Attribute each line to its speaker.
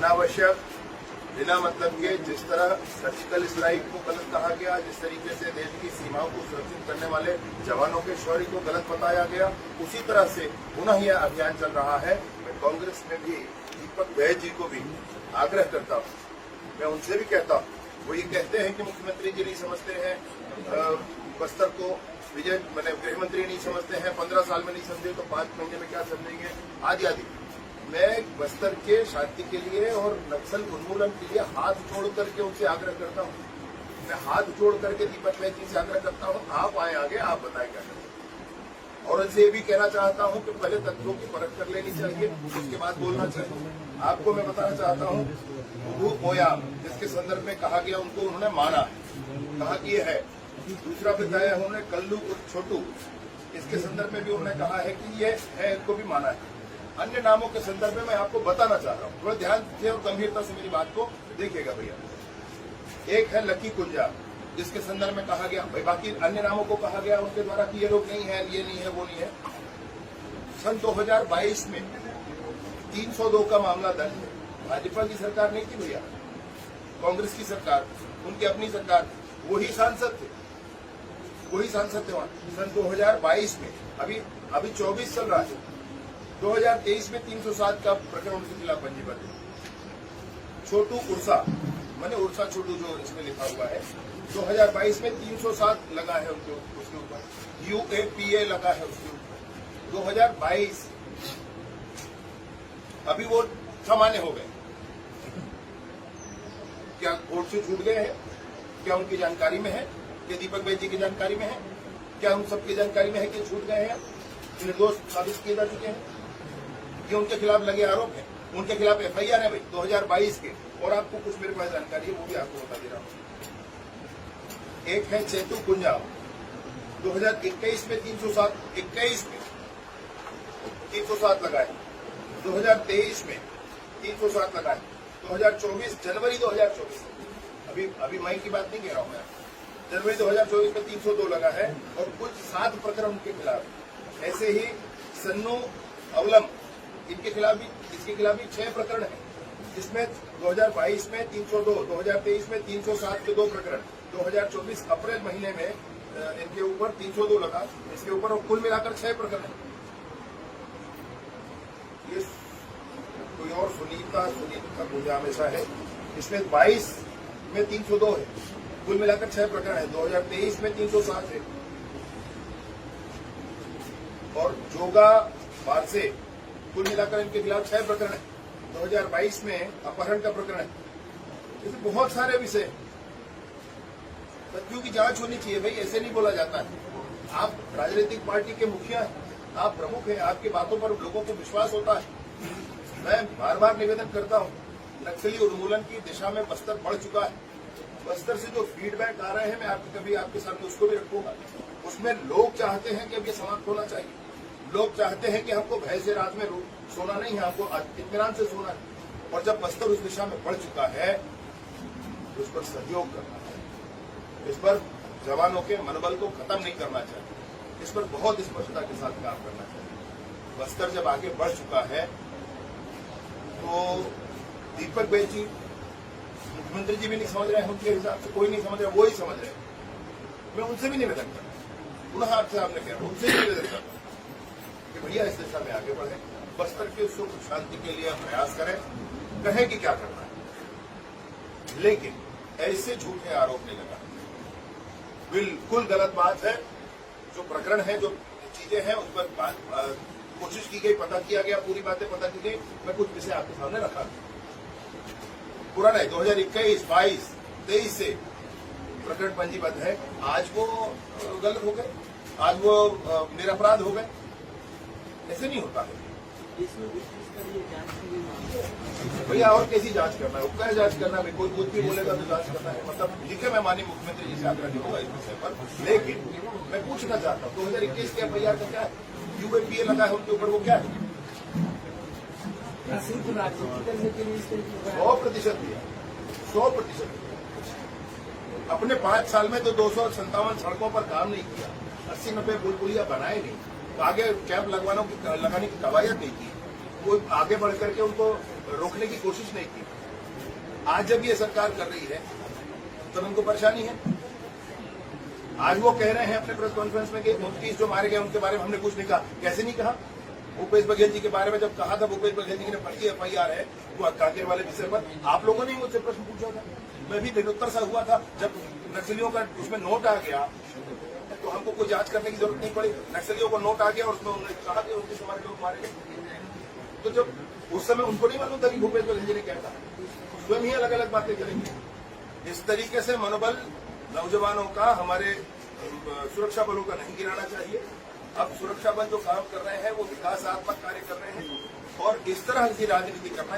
Speaker 1: अनावश्यक बिना मतलब के जिस तरह सर्जिकल स्ट्राइक को गलत कहा गया, जिस तरीके से देश की सीमाओं को सुरक्षित करने वाले जवानों के शौर्य को गलत बताया गया, उसी तरह से पुनः यह अभियान चल रहा है। मैं कांग्रेस में भी दीपक बैज जी को भी आग्रह करता हूँ, मैं उनसे भी कहता हूँ, वो ये कहते हैं कि मुख्यमंत्री जी नहीं समझते हैं बस्तर को, विजय मैंने गृह मंत्री नहीं समझते हैं, 15 साल में नहीं समझे तो 5 महीने में क्या समझेंगे, आदि आदि। मैं बस्तर के शांति के लिए और नक्सल उन्मूलन के लिए हाथ जोड़ करके उनसे आग्रह करता हूँ। मैं हाथ जोड़ करके दीपक बैज जी से आग्रह करता हूँ, आप आए आगे, आप बताएं क्या करें। और उनसे ये भी कहना चाहता हूँ कि पहले तथ्यों की परख कर लेनी चाहिए, उसके बाद बोलना चाहिए। आपको मैं बताना चाहता हूँ, बुबू मोया जिसके संदर्भ में कहा गया, उनको उन्होंने माना, कहा कि ये है। दूसरा बताया उन्होंने कल्लू छोटू, इसके संदर्भ में भी उन्होंने कहा है कि ये है, इनको भी माना है। अन्य नामों के संदर्भ में मैं आपको बताना चाह रहा हूँ, थोड़ा ध्यान से और गंभीरता से मेरी बात को देखिएगा भैया। एक है लकी कुंजा, जिसके संदर्भ में कहा गया, भाई बाकी अन्य नामों को कहा गया उनके द्वारा कि ये लोग नहीं है, ये नहीं है, वो नहीं है। सन 2022 में 302 का मामला दर्ज है। भाजपा की सरकार नहीं थी भैया, कांग्रेस की सरकार, उनकी अपनी सरकार, वही सांसद थे वहां सन 2022 में। अभी 24 चल रहा है, 2023 में 307 का प्रकरण उनके खिलाफ पंजीबद्ध है। छोटू उर्सा, मैंने उर्सा छोटू जो इसमें लिखा हुआ है, 2022 में 307 लगा है उसके ऊपर, UAPA लगा है उसके ऊपर, 2022। अभी वो सामान्य हो गए, क्या कोर्ट से छूट गए हैं? क्या उनकी जानकारी में है? क्या दीपक बैज जी की जानकारी में है? क्या उन सबकी जानकारी में है कि छूट गए हैं, निर्दोष साबित किए जा चुके हैं? ये उनके खिलाफ लगे आरोप है, उनके खिलाफ FIR है भाई 2022 के। और आपको कुछ मेरे पास जानकारी है, वो भी आपको बता दे रहा हूं। एक है चेतू कुंजा, 2021 में 307, 21 में 307 लगाए, 2023 में 307 लगाए, 2024 जनवरी 2024, अभी मई की बात नहीं कह रहा हूं मैं, जनवरी 2024 में 302 लगा है और कुल 7 प्रकरण उनके खिलाफ। ऐसे ही सन्नू अवलम, इनके खिलाफ भी, इसके खिलाफ भी 6 प्रकरण है, जिसमें 2022 में 302, 2023 में 307 के 2 प्रकरण, 2024 अप्रैल महीने में इनके ऊपर 302 लगा, इसके ऊपर कुल मिलाकर 6 प्रकरण है। ये कोई और सुनीता पूजा हमेशा है, इसमें 22 में 302 है, कुल मिलाकर 6 प्रकरण है, 2023 में 307 है। और जोगा बारसे, कुल मिलाकर इनके खिलाफ 6 प्रकरण है, 2022 में अपहरण का प्रकरण है। ऐसे बहुत सारे विषय, तथ्यों की जांच होनी चाहिए भाई, ऐसे नहीं बोला जाता है। आप राजनीतिक पार्टी के मुखिया हैं, आप प्रमुख हैं, आपकी बातों पर लोगों को विश्वास होता है। मैं बार बार निवेदन करता हूं, नक्सली उन्मूलन की दिशा में बस्तर बढ़ चुका है। बस्तर से जो फीडबैक आ रहे हैं, मैं कभी आपके सामने उसको भी रखूंगा। उसमें लोग चाहते हैं कि अब ये समाप्त होना चाहिए। लोग चाहते हैं कि हमको भय से रात में सोना नहीं है, हमको इत्मीनान से सोना है। और जब बस्तर उस दिशा में बढ़ चुका है, उस पर सहयोग करना चाहिए, इस पर जवानों के मनोबल को खत्म नहीं करना चाहिए, इस पर बहुत स्पष्टता के साथ काम करना चाहिए। बस्तर जब आगे बढ़ चुका है तो दीपक बैज जी, मुख्यमंत्री जी भी नहीं समझ रहे हैं, उनके हिसाब से कोई नहीं समझ रहा, वो ही समझ रहे हैं। मैं उनसे भी निवेदन करता, पुनः आपसे आपने कह रहा, उनसे भी निवेदन करता कि भैया इस दिशा में आगे बढ़े, बस्तर के सुख शांति के लिए प्रयास करें, कहें कि क्या करना है, लेकिन ऐसे झूठे आरोप नहीं लगा, बिल्कुल गलत बात है। जो प्रकरण है, जो चीजें हैं, उस पर कोशिश की गई, पता किया गया, पूरी बातें पता की गई। मैं कुछ विषय आपके सामने रखा, पुराना है 2021, 22, 23 से प्रकरण पंजीबद्ध है। आज वो गलत हो गए, आज वो निरपराध हो गए, ऐसे नहीं होता है भैया। और कैसी जांच करना है, क्या जांच करना है, कोई कुछ भी बोलेगा तो जांच करना है, मतलब ठीक है, मैं माननीय मुख्यमंत्री जी से आग्रह करूंगा इस विषय पर। लेकिन मैं पूछना चाहता हूँ, 2021 के FIR का क्या है, UAPA लगा है उनके ऊपर, वो क्या है? 100% दिया, 100%। अपने 5 साल में तो 257 सड़कों पर काम नहीं किया, 80-90 पुल पुलिया बनाए नहीं, आगे कैंप लगाने की कवायद नहीं की, वो आगे बढ़ करके उनको रोकने की कोशिश नहीं की। आज जब ये सरकार कर रही है तब उनको परेशानी है। आज वो कह रहे हैं अपने प्रेस कॉन्फ्रेंस में कि 29 जो मारे गए उनके बारे में हमने कुछ नहीं कहा। कैसे नहीं कहा? भूपेश बघेल जी के बारे में जब कहा था, भूपेश बघेल जी ने पढ़ी FIR है वो कांकेर वाले विषय पर, आप लोगों ने मुझसे प्रश्न पूछा था। मैं भी निरुत्तर सा हुआ था जब नक्सलियों का उसमें नोट आ गया तो हमको कोई जांच करने की जरूरत नहीं पड़ी। नक्सलियों को नोट आ गया और उसमें उन्होंने कहा कि 29 हमारे लोग मारे गए। तो जब उस समय उनको नहीं मालूम था कि भूपेश बघेल जी ने क्या कहा, स्वयं ही अलग अलग बातें करेंगे। इस तरीके से मनोबल नौजवानों का, हमारे सुरक्षा बलों का नहीं गिराना चाहिए। अब सुरक्षा बल जो काम कर रहे हैं वो विकासात्मक कार्य कर रहे हैं और इस तरह की राजनीति करना